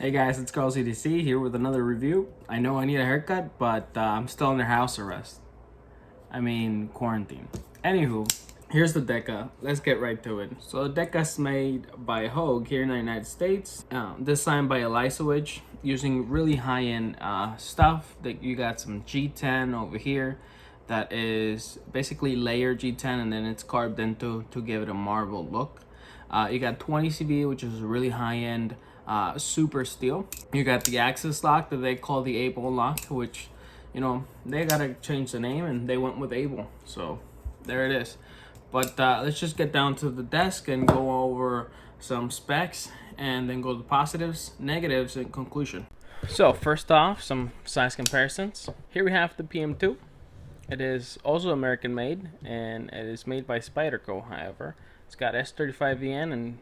Hey guys, it's Carl CDC here with another review. I know I need a haircut, but I'm still under house arrest. I mean, quarantine. Anywho, here's the Deka. Let's get right to it. So the Deka's made by Hougue here in the United States. Designed by Hougue using really high-end stuff. That you got some G10 over here that is basically layered G10 and then it's carved into to give it a marble look. You got 20 CV, which is really high-end super steel. You got the axis lock that they call the Able lock, which, you know, they gotta change the name and they went with Able. So there it is. But let's just get down to the desk and go over some specs and then go to positives, negatives, and conclusion. So first off, some size comparisons. Here we have the PM2. It is also American made and it is made by Spyderco, however. It's got S35VN and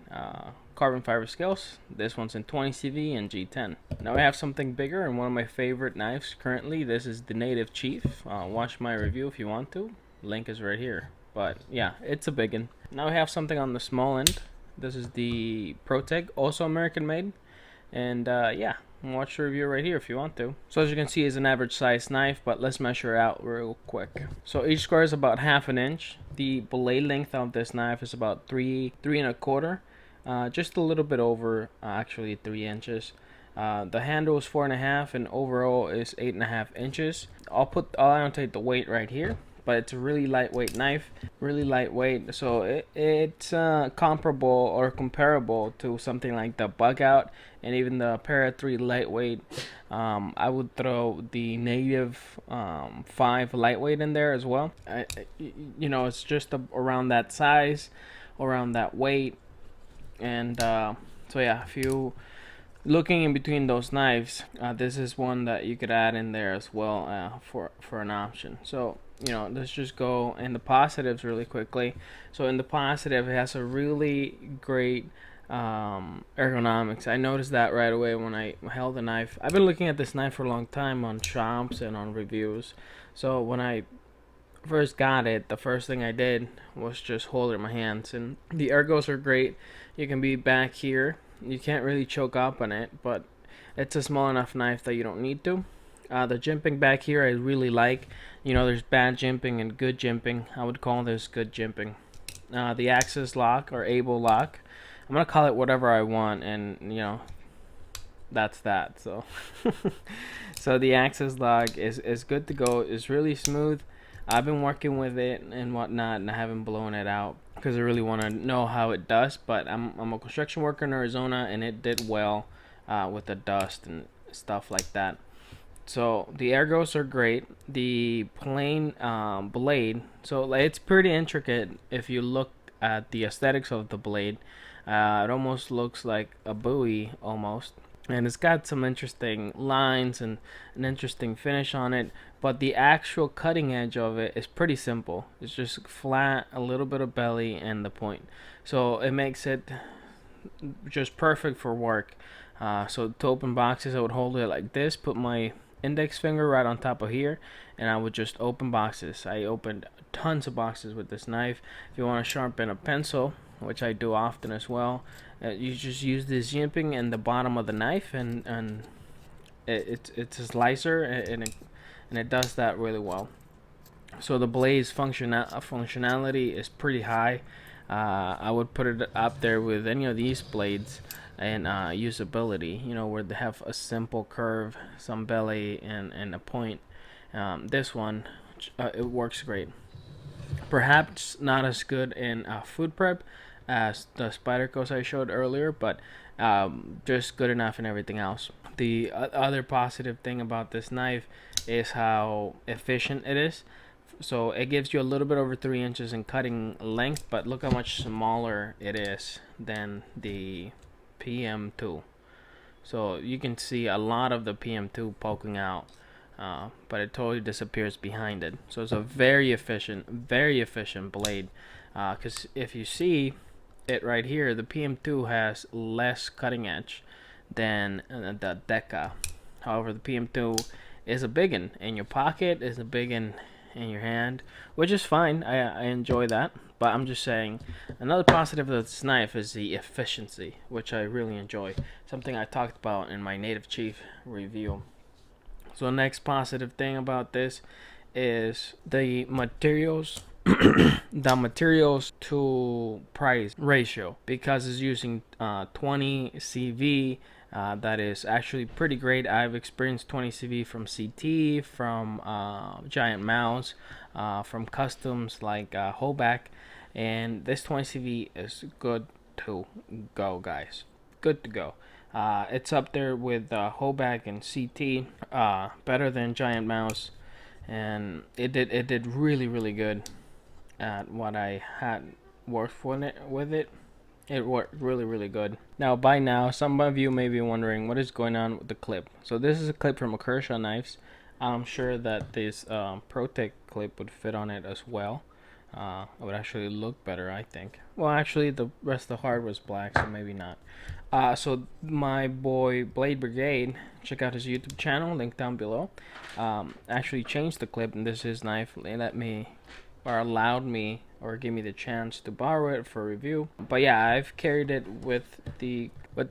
carbon fiber scales. This one's in 20 CV and G10. Now I have something bigger and one of my favorite knives currently. This is the Native Chief. Watch my review if you want to. Link is right here. But yeah, it's a big one. Now I have something on the small end. This is the ProTech, also American made. And yeah, watch the review right here if you want to. So as you can see, it's an average size knife, but let's measure it out real quick. So each square is about 1/2 inch. The blade length of this knife is about 3.25, just a little bit over actually 3 inches. The handle is 4.5 and overall is 8.5 inches. I'll annotate the weight right here. But it's a really lightweight knife, really lightweight, so it's comparable or comparable to something like the Bug Out and even the Para 3 lightweight. I would throw the Native 5 lightweight in there as well. You know, it's just around that size, around that weight, and so yeah, if you looking in between those knives, this is one that you could add in there as well for an option. So you know, let's just go in the positives really quickly. So in the positive, it has a really great ergonomics. I noticed that right away when I held the knife. I've been looking at this knife for a long time on shops and on reviews. So when I first got it, the first thing I did was just hold it in my hands, and the ergos are great. You can be back here. You can't really choke up on it, but it's a small enough knife that you don't need to. The jimping back here I really like. You know, there's bad jimping and good jimping. I would call this good jimping. The axis lock or Able lock, I'm gonna call it whatever I want, and you know, that's that. So so the axis lock is good to go. It's really smooth. I've been working with it and whatnot, and I haven't blown it out because I really want to know how it does. But I'm a construction worker in Arizona, and it did well with the dust and stuff like that. So the ergos are great. The plain blade, so it's pretty intricate if you look at the aesthetics of the blade. It almost looks like a buoy almost, and it's got some interesting lines and an interesting finish on it. But the actual cutting edge of it is pretty simple. It's just flat, a little bit of belly, and the point. So it makes it just perfect for work. So to open boxes, I would hold it like this, put my index finger right on top of here, and I would just open boxes. I opened tons of boxes with this knife. If you want to sharpen a pencil, which I do often as well, you just use this jimping in the bottom of the knife, and it's a slicer, and it does that really well. So the blade's functionality is pretty high. I would put it up there with any of these blades and usability, you know, where they have a simple curve, some belly, and a point. This one, it works great. Perhaps not as good in food prep as the Spydercos I showed earlier, but just good enough in everything else. The other positive thing about this knife is how efficient it is. So it gives you a little bit over 3 inches in cutting length, but look how much smaller it is than the PM2. So you can see a lot of the PM2 poking out, but it totally disappears behind it. So it's a very efficient blade. Because if you see it right here, the PM2 has less cutting edge than the Deka. However, the PM2 is a big one in your pocket, is a big one in your hand, which is fine. I enjoy that. But I'm just saying, another positive of this knife is the efficiency, which I really enjoy. Something I talked about in my Native Chief review. So next positive thing about this is the materials the materials to price ratio, because it's using 20 CV. That is actually pretty great. I've experienced 20 CV from CT, from Giant Mouse, from customs like Hougue Deka, and this 20 CV is good to go, guys. Good to go. It's up there with Hougue Deka and CT, better than Giant Mouse, and it did really good at what I had worked with it. It worked really good. Now, by now, some of you may be wondering what is going on with the clip. So this is a clip from a Kershaw knives. I'm sure that this ProTech clip would fit on it as well. It would actually look better, I think. Well, actually, the rest of the hard was black, so maybe not. So my boy Blade Brigade, check out his YouTube channel, link down below. Actually changed the clip, and this is his knife. They let me, or allowed me, or gave me the chance to borrow it for review. But yeah, I've carried it with the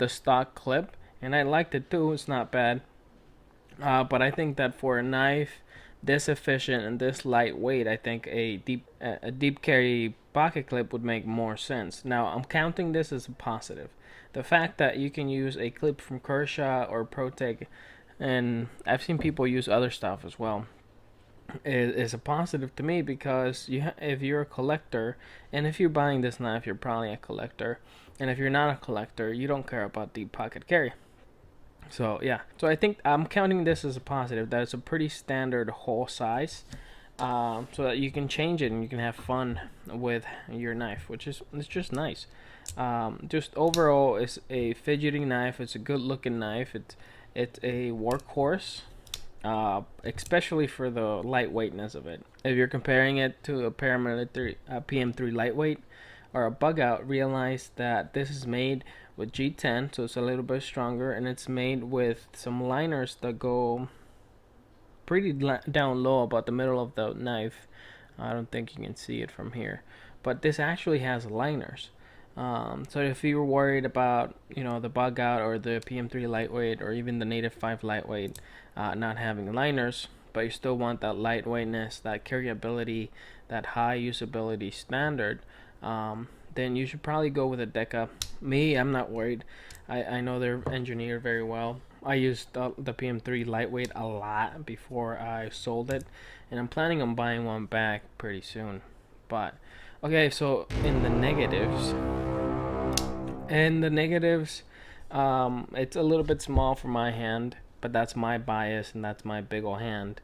stock clip, and I liked it too. It's not bad. But I think that for a knife this efficient and this lightweight, I think a deep carry pocket clip would make more sense. Now I'm counting this as a positive. The fact that you can use a clip from Kershaw or ProTech, and I've seen people use other stuff as well, is a positive to me, because if you're a collector, and if you're buying this knife, you're probably a collector, and if you're not a collector, you don't care about deep pocket carry. So yeah, so I think I'm counting this as a positive. That it's a pretty standard hole size, so that you can change it and you can have fun with your knife, which is, it's just nice. Just overall, it's a fidgeting knife. It's a good looking knife. It's a workhorse, especially for the lightweightness of it. If you're comparing it to a paramilitary PM3 lightweight or a bug out, realize that this is made with G10, so it's a little bit stronger, and it's made with some liners that go pretty down low, about the middle of the knife. I don't think you can see it from here, but this actually has liners. So if you were worried about, the bug out or the PM3 lightweight or even the Native 5 lightweight not having liners, but you still want that lightweightness, that carryability, that high usability standard, then you should probably go with a Deka. Me, I'm not worried. I know they're engineered very well. I used the PM3 lightweight a lot before I sold it, and I'm planning on buying one back pretty soon. But okay, so in the negatives, it's a little bit small for my hand, but that's my bias and that's my big ol' hand.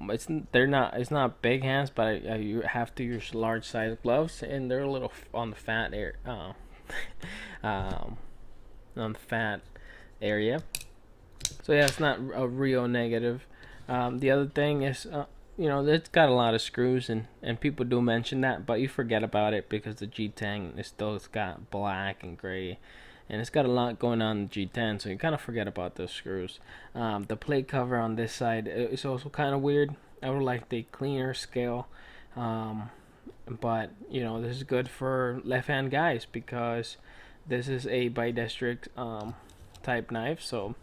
It's not big hands, but you have to use large size gloves, and they're a little on the fat on the fat area. So yeah, it's not a real negative. The other thing is, it's got a lot of screws, and people do mention that, but you forget about it because the G10 is still, it's got black and gray, and it's got a lot going on in the G10, so you kind of forget about those screws. The plate cover on this side is also kind of weird. I would like the cleaner scale, but this is good for left-hand guys, because this is a bidistrict type knife, so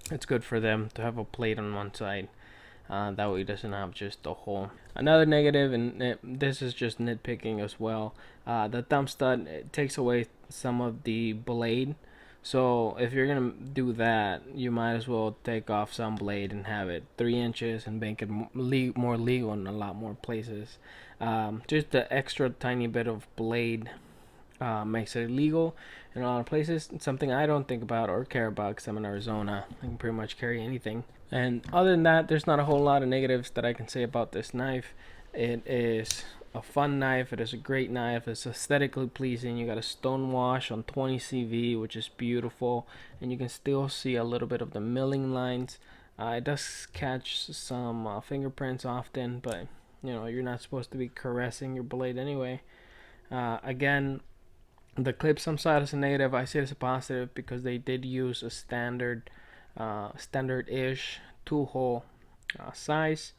it's good for them to have a plate on one side. That way it doesn't have just a hole. Another negative, and this is just nitpicking as well, the thumb stud, it takes away some of the blade. So if you're gonna do that, you might as well take off some blade and have it 3 inches and make it more legal in a lot more places. Just the extra tiny bit of blade makes it illegal in a lot of places. It's something I don't think about or care about, because I'm in Arizona. I can pretty much carry anything. And other than that, there's not a whole lot of negatives that I can say about this knife. It is a fun knife. It is a great knife. It's aesthetically pleasing. You got a stone wash on 20 CV, which is beautiful, and you can still see a little bit of the milling lines. It does catch some fingerprints often, but you're not supposed to be caressing your blade anyway. Again, the clip, some side is a negative. I say it's a positive because they did use a standard-ish 2-hole size.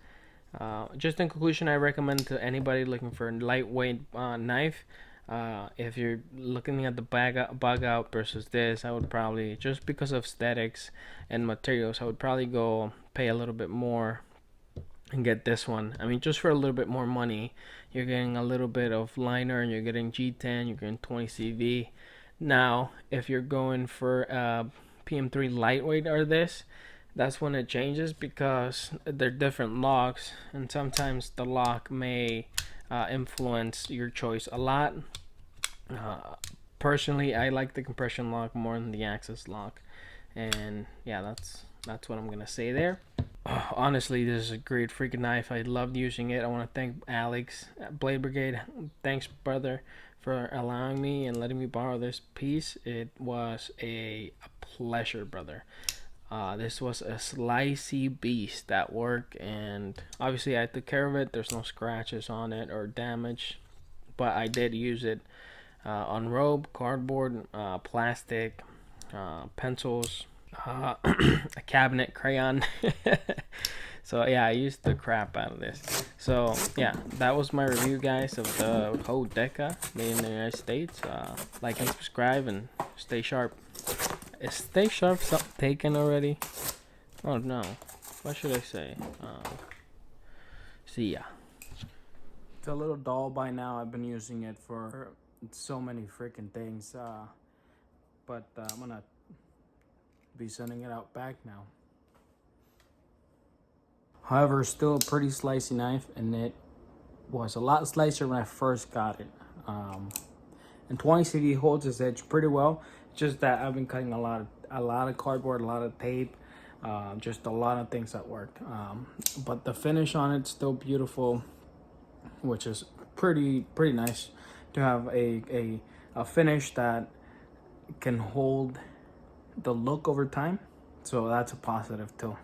Just in conclusion, I recommend to anybody looking for a lightweight knife. If you're looking at the bug out versus this, I would probably, just because of aesthetics and materials, I would probably go pay a little bit more and get this one. I mean, just for a little bit more money, you're getting a little bit of liner, and you're getting G10, you're getting 20 CV. Now, if you're going for PM3 lightweight or this, that's when it changes, because they're different locks, and sometimes the lock may influence your choice a lot. Uh, Personally, I like the compression lock more than the axis lock, and yeah, that's what I'm gonna say there. Honestly, this is a great freaking knife. I loved using it. I want to thank Alex at Blade Brigade. Thanks, brother, for allowing me and letting me borrow this piece. It was a pleasure, brother. This was a slicey beast that worked, and obviously I took care of it. There's no scratches on it or damage, but I did use it on rope, cardboard, plastic, pencils, a cabinet, crayon. So yeah, I used the crap out of this. So yeah, that was my review, guys, of the Hougue Deka made in the United States. Like and subscribe, and stay sharp. Is stay sharp taken already? Oh no, what should I say? See ya. It's a little dull by now. I've been using it for so many freaking things, but I'm gonna be sending it out back now. However, still a pretty slicey knife, and it was a lot slicer when I first got it. And 20 CD holds its edge pretty well. Just that I've been cutting a lot of cardboard, a lot of tape, just a lot of things at work. But the finish on it's still beautiful, which is pretty nice to have a finish that can hold the look over time. So that's a positive too.